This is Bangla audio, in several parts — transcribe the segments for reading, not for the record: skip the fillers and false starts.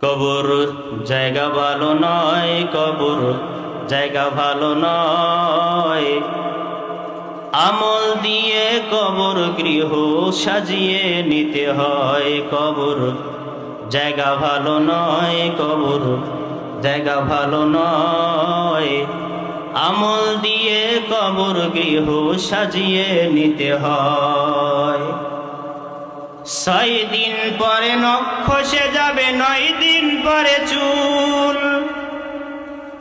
কবর জায়গা ভালো নয়, কবর জায়গা ভালো নয়। আমল দিয়ে কবর গৃহ সাজিয়ে নিতে হয়। কবর জায়গা ভালো নয়, কবর জায়গা ভালো নয়। আমল দিয়ে কবর গৃহ সাজিয়ে নিতে হয়। 6 দিন পরে নখ খসে যাবে, 9 দিন পরে চুল।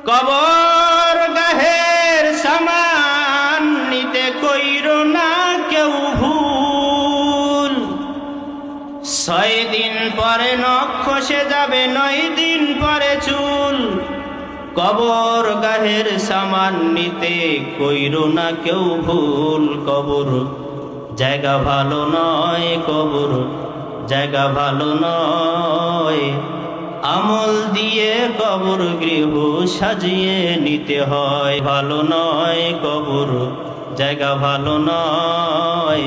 কবর গাহের সামান নিতে কইরো না কেউ ভুল। 6 দিন পরে নখ খসে যাবে, 9 দিন পরে চুল। কবর গাহের সামান নিতে কইরো না কেউ ভুল। কবর জায়গা ভালো নয়, কবর জায়গা ভালো নয়। আমল দিয়ে কবর গৃহ সাজিয়ে নিতে হয়। ভালো নয়, কবর জায়গা ভালো নয়।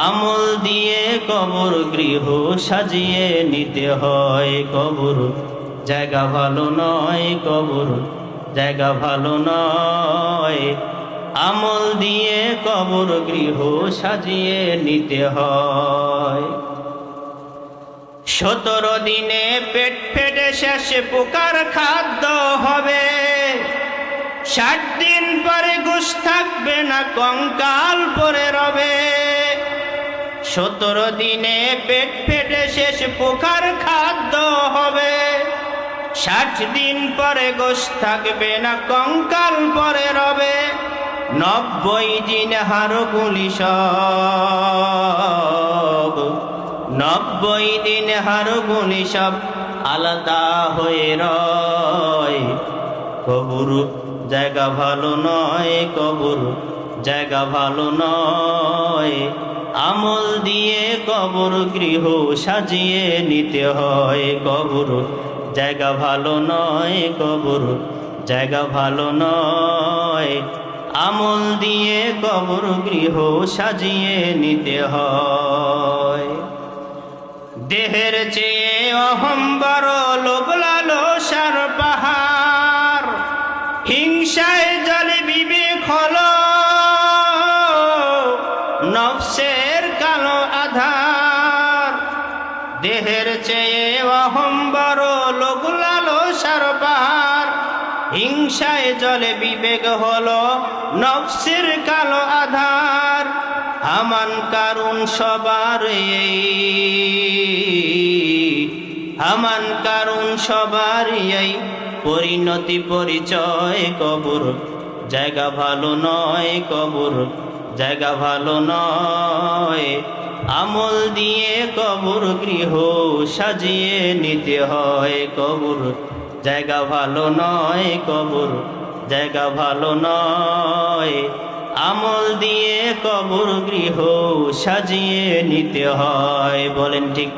আমল দিয়ে কবর গৃহ সাজিয়ে নিতে হয়। কবর জায়গা ভালো নয়, কবর জায়গা ভালো নয়। আমল দিয়ে কবর গৃহ সাজিয়ে নিতে হয়। 17 দিনে পেট ফেটে শেষে পোকার খাদ্য হবে। 60 দিন পরে গোশ থাকবে না, কঙ্কাল পরে রবে। 17 দিনে পেট ফেটে শেষ পোকার খাদ্য হবে। 60 দিন পরে গোশ থাকবে না, কঙ্কাল পরে রবে। 90 দিন হাড়গুলি সব, 90 দিন হাড়গুলি সব আলাদা হয়ে রয়। কবর জায়গা ভালো নয়, কবর জায়গা ভালো নয়। আমল দিয়ে কবর গৃহ সাজিয়ে নিতে হয়। কবর জায়গা ভালো নয়, কবর জায়গা ভালো নয়। আমল দিয়ে কবর গৃহ সাজিয়ে নিতে হয়। দেহের চেয়ে অহম বড়, লোভ লালসার পাহাড়। হিংসায় জলে বিবেক হলো নফসের কালো আধার। দেহের চেয়ে অহম বড়, লোভ লালসার পাহাড়। হিংসায় জলে বিবেক হলো নফসের কালো আধার। হামান কারুন সবার হামান কারুন সবার এই পরিণতি পরিচয়। কবর জায়গা ভালো নয়, কবর জায়গা ভালো নয়। আমল দিয়ে কবর গৃহ সাজিয়ে নিতে হয়। কবর জায়গা ভালো নয়, কবর জায়গা ভালো নয়। আমল দিয়ে কবর গৃহ সাজিয়ে নিতে হয়। বলেন ঠিক।